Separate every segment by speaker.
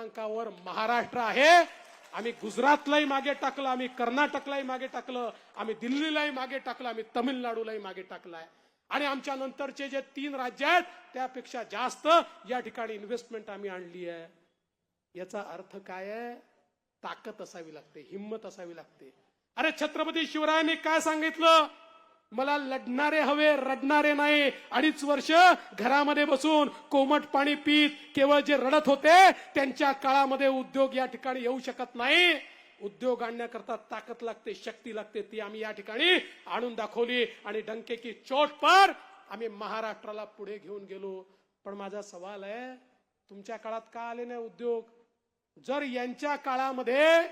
Speaker 1: क्रमांकावर महाराष्ट्र आहे. आम्ही गुजरातलाही मागे टाकलं, आम्ही कर्नाटकलाही मागे टाकलं, आम्ही दिल्लीलाही मागे टाकलं, आम्ही तमिळनाडूलाही मागे टाकलाय. आणि आमच्या नंतरचे जे 3 राज्य आहेत त्यापेक्षा जास्त या ठिकाणी इन्व्हेस्टमेंट आम्ही आणली आहे. याचा अर्थ काय आहे? ताकद असावी लागते, हिम्मत असावी लागते. अरे छत्रपती शिवरायांनी काय सांगितलं? मला लढणारे हवे, रडणारे नाही. 2.5 वर्ष घरामध्ये बसून कोमट पाणी पीत केवळ जे रडत होते त्यांच्या काळामध्ये उद्योग या ठिकाणी येऊ शकत नाही. उद्योग आणण्याकरता ताकद लागते, शक्ती लागते. ती आम्ही या ठिकाणी आणून दाखवली आणि डंके की चोट पर आम्ही महाराष्ट्राला पुढे घेऊन गेलो. पण माझा सवाल आहे, तुमच्या काळात का आले नाही उद्योग? जर यांच्या काळामध्ये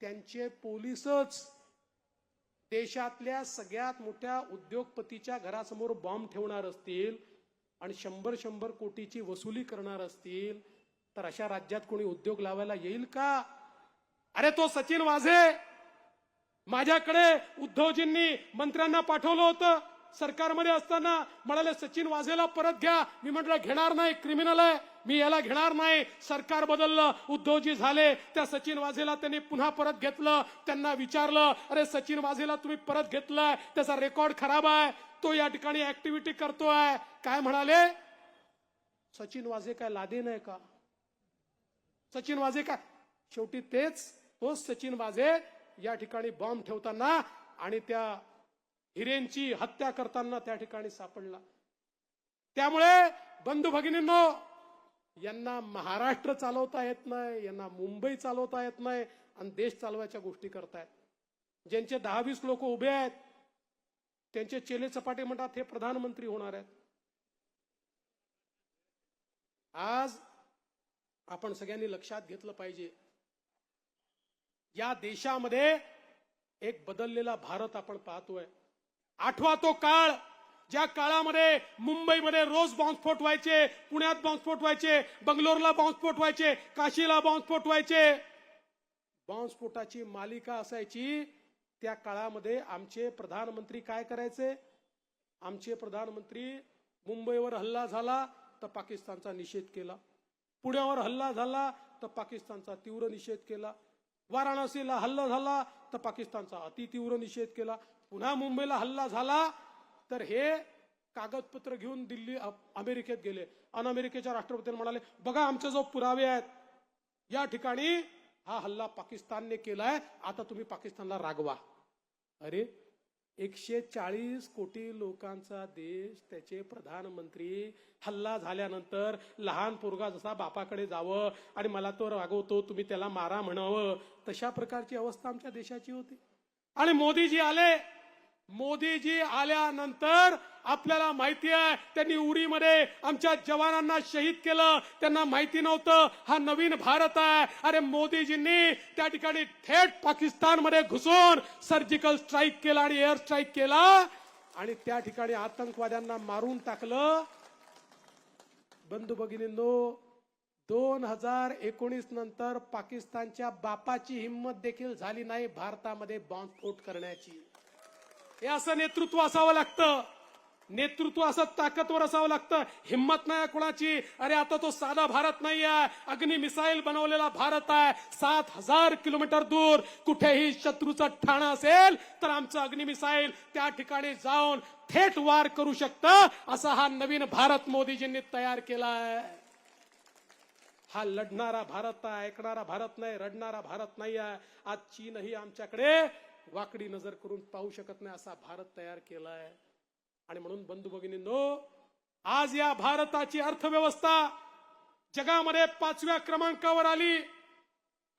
Speaker 1: त्यांचे पोलीसच देशातल्या सगळ्यात मोठ्या उद्योगपतीच्या घरासमोर बॉम्ब ठेवणार असतील आणि 100 कोटीची वसुली करणार असतील तर अशा राज्यात कोणी उद्योग लावायला येईल का? अरे तो सचिन वाझे, माझ्याकडे उद्धवजींनी मंत्र्यांना पाठवलं होतं सरकारमध्ये असताना, म्हणाले सचिन वाझेला परत घ्या. मी म्हटलं घेणार नाही, क्रिमिनल आहे, मी याला घेणार नाही. सरकार बदललं, उद्धवजी झाले, त्या सचिन वाझेला त्यांनी पुन्हा परत घेतलं. त्यांना विचारलं, अरे सचिन वाझेला तुम्ही परत घेतलाय, त्याचा रेकॉर्ड खराब आहे, तो या ठिकाणी ऍक्टिव्हिटी करतोय. काय म्हणाले? सचिन वाझे काय लादे नाही का? सचिन वाझे काय? शेवटी तोच सचिन वाझे या ठिकाणी बॉम्ब ठेवताना आणि त्या हिरेंची हत्या करताना त्या ठिकाणी सापडला. त्यामुळे बंधू भगिनींनो, यांना महाराष्ट्र चालवता येत नाही, यांना मुंबई चालवता येत नाही आणि देश चालवायच्या गोष्टी करतायत. ज्यांचे 10-20 लोक उभे आहेत त्यांचे चेले चपाटे म्हणतात हे प्रधानमंत्री होणार आहेत. आज आपण सगळ्यांनी लक्षात घेतलं पाहिजे, या देशामध्ये एक बदललेला भारत आपण पाहतोय. आठवा तो काळ, ज्या काळामध्ये मुंबईमध्ये रोज बॉम्बस्फोट व्हायचे, पुण्यात बॉम्बस्फोट व्हायचे, बंगलोरला बॉम्बस्फोट व्हायचे, काशीला बॉम्बस्फोट व्हायचे, बॉम्बस्फोटाची मालिका असायची. त्या काळामध्ये आमचे प्रधानमंत्री काय करायचे? आमचे प्रधानमंत्री मुंबईवर हल्ला झाला तर पाकिस्तानचा निषेध केला, पुण्यावर हल्ला झाला तर पाकिस्तानचा तीव्र निषेध केला, वाराणसीला हल्ला झाला तर पाकिस्तानचा अतितीव्र निषेध केला, पुन्हा मुंबईला हल्ला झाला तर हे कागदपत्र घेऊन दिल्ली अमेरिकेत गेले. अमेरिकेच्या राष्ट्रपतींनी म्हणाले, बघा आमचे जो पुरावे आहेत, या ठिकाणी हा हल्ला पाकिस्तानने केलाय, आता तुम्ही पाकिस्तानला रागवा. अरे 140 कोटी लोकांचा देश, त्याचे प्रधानमंत्री हल्ला झाल्यानंतर लहान पोरगा जसा बापाकडे जावं आणि मला तो रागवतो, तुम्ही त्याला मारा म्हणावं, तशा प्रकारची अवस्था आमच्या देशाची होती. आणि मोदीजी आल्यानंतर आपल्याला माहिती आहे त्यांनी उरीमध्ये आमच्या जवानांना शहीद केलं. त्यांना माहिती नव्हतं हा नवीन भारत आहे. अरे मोदीजींनी त्या ठिकाणी थेट पाकिस्तानमध्ये घुसून सर्जिकल स्ट्राईक केला आणि एअर स्ट्राईक केला आणि त्या ठिकाणी आतंकवाद्यांना मारून टाकलं. बंधू भगिनींनो, 2019 नंतर पाकिस्तानच्या बापाची हिंमत देखील झाली नाही भारतामध्ये बॉम्बस्फोट करण्याची. हे असं नेतृत्व असावं लागतं, नेतृत्व असं ताकदवर असावं लागतं. हिंमत नाही कोणाची. अरे आता तो साधा भारत नाही आहे, अग्नि मिसाईल बनवलेला भारत आहे. 7000 किलोमीटर दूर कुठेही शत्रूचं ठाणं असेल तर आमचं अग्नि मिसाईल त्या ठिकाणी जाऊन थेट वार करू शकतं. असा हा नवीन भारत मोदीजींनी तयार केलाय. हा लढणारा भारत आहे, ऐकणारा भारत नाही, रडणारा भारत नाही आहे. आज चीनही आमच्याकडे वाकडी नजर करून पाहू शकत नाही असा भारत तयार केलाय. आणि म्हणून बंधू भगिनींनो, आज या भारताची अर्थव्यवस्था जगामध्ये 5व्या क्रमांकावर आली,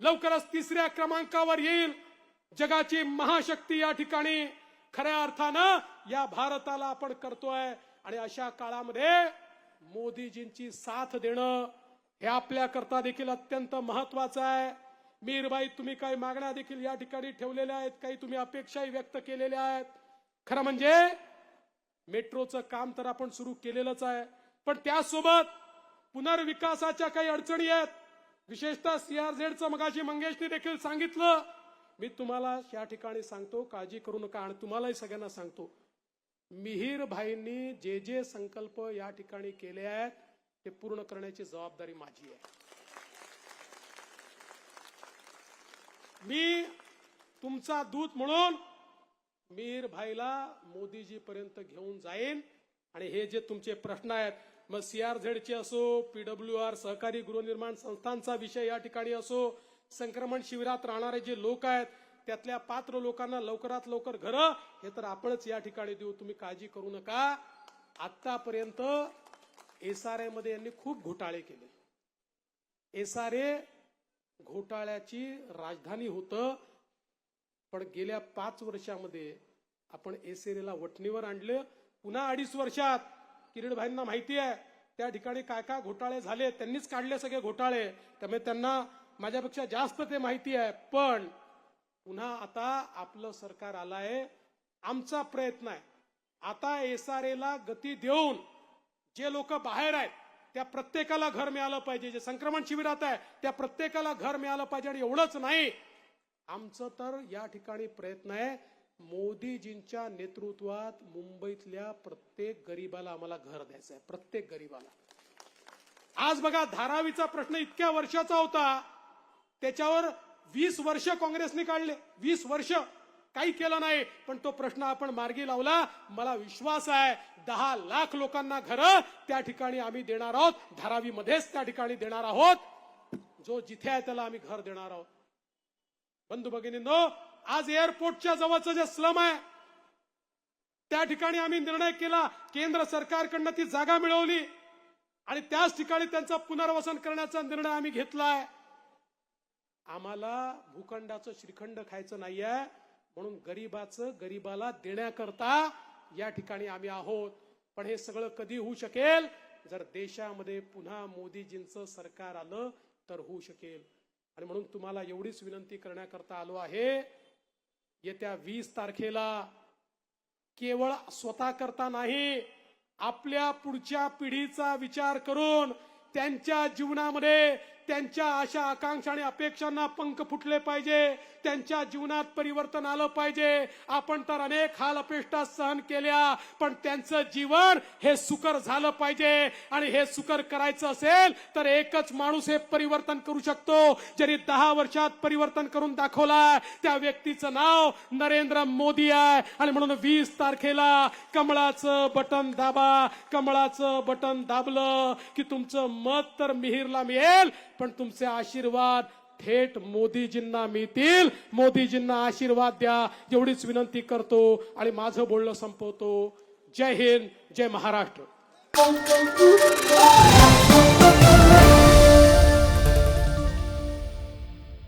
Speaker 1: लवकरच 3ऱ्या क्रमांकावर येईल. जगाची महाशक्ती या ठिकाणी खऱ्या अर्थानं या भारताला आपण करतोय. आणि अशा काळामध्ये मोदीजींची साथ देणं हे आपल्याकरता देखील अत्यंत महत्वाचं आहे. मीरबाई, तुम्ही काही मागण्या देखील या ठिकाणी ठेवलेल्या आहेत, काही तुम्ही अपेक्षाही व्यक्त केलेल्या आहेत. खरं म्हणजे मेट्रोचं काम तर आपण सुरू केलेलंच आहे, पण त्यासोबत पुनर्विकासाच्या काही अडचणी आहेत. विशेषतः CRZचं मगाशी मंगेशने देखील सांगितलं. मी तुम्हाला या ठिकाणी सांगतो, काळजी करू नका. आणि तुम्हालाही सगळ्यांना सांगतो, मिहीर भाईंनी जे संकल्प या ठिकाणी केले आहेत ते पूर्ण करण्याची जबाबदारी माझी आहे. मी तुमचा दूत म्हणून मीर भाईला मोदीजी पर्यंत घेऊन जाईन आणि हे जे तुमचे प्रश्न आहेत मग CRZ असो, PWR सहकारी गृहनिर्माण संस्थांचा विषय या ठिकाणी असो, संक्रमण शिबिरात राहणारे जे लोक आहेत त्यातल्या पात्र लोकांना लवकरात लवकर घरं हे तर आपणच या ठिकाणी देऊ, तुम्ही काळजी करू नका. आतापर्यंत SRA मध्ये यांनी खूप घोटाळे केले. SRA घोटाळ्याची राजधानी होतं, पण गेल्या 5 वर्षामध्ये आपण SRA ला वठणीवर आणलं. पुन्हा 2.5 वर्षात किरीट भाईंना माहिती आहे त्या ठिकाणी काय काय घोटाळे झाले, त्यांनीच काढले सगळे घोटाळे, त्यामुळे त्यांना माझ्यापेक्षा जास्त ते माहिती आहे. पण पुन्हा आता आपलं सरकार आलंय, आमचा प्रयत्न आहे आता SRA ला गती देऊन जे लोक बाहेर आहेत त्या प्रत्येकाला घर मिळालं पाहिजे, जे संक्रमण शिबिरात आहे त्या प्रत्येकाला घर मिळालं पाहिजे. आणि एवढंच नाही, आमचं तर या ठिकाणी प्रयत्न आहे मोदीजींच्या नेतृत्वात मुंबईतल्या प्रत्येक गरीबाला आम्हाला घर द्यायचं आहे, प्रत्येक गरीबाला. आज बघा धारावीचा प्रश्न इतक्या वर्षाचा होता, त्याच्यावर 20 वर्ष काँग्रेसने काढले, 20 वर्ष काही केलं नाही, पण तो प्रश्न आपण मार्गी लावला. मला विश्वास आहे 10 लाख लोकांना घरं त्या ठिकाणी आम्ही देणार आहोत, धारावीमध्येच त्या ठिकाणी देणार आहोत. जो जिथे आहे त्याला आम्ही घर देणार आहोत. बंधू भगिनींनो, आज एअरपोर्टच्या जवळचं जे स्लम आहे त्या ठिकाणी आम्ही निर्णय केला, केंद्र सरकारकडनं ती जागा मिळवली आणि त्याच ठिकाणी त्यांचं पुनर्वसन करण्याचा निर्णय आम्ही घेतलाय. आम्हाला भूखंडाचं श्रीखंड खायचं नाहीये, म्हणून गरीबाला देण्याकरता या ठिकाणी आम्ही आहोत. पण हे सगळं कधी होऊ शकेल, जर देशामध्ये पुन्हा मोदीजींचं सरकार आलं तर होऊ शकेल. आणि म्हणून तुम्हाला एवढीच विनंती करण्याकरता आलो आहे, येत्या 20 तारखेला केवळ स्वतः करता नाही, आपल्या पुढच्या पिढीचा विचार करून त्यांच्या जीवनामध्ये त्यांच्या आशा आकांक्षा आणि अपेक्षांना पंख फुटले पाहिजे, त्यांच्या जीवनात परिवर्तन आलं पाहिजे. आपण तर अनेक हाल अपेष्टा सहन केल्या, पण त्यांचं जीवन हे सुकर झालं पाहिजे. आणि हे सुकर करायचं असेल तर एकच माणूस हे परिवर्तन करू शकतो, ज्यांनी 10 वर्षात परिवर्तन करून दाखवलाय. त्या व्यक्तीचं नाव नरेंद्र मोदी आहे. आणि म्हणून 20 तारखेला कमळाचं बटन दाबा. कमळाचं बटन दाबलं की तुमचं मत तर मिहीरला मिळेल, पण तुमचे आशीर्वाद थेट मोदीजींना मिळतील. मोदीजींना आशीर्वाद द्या एवढीच विनंती करतो आणि माझं बोलणं संपवतो. जय हिंद, जय महाराष्ट्र.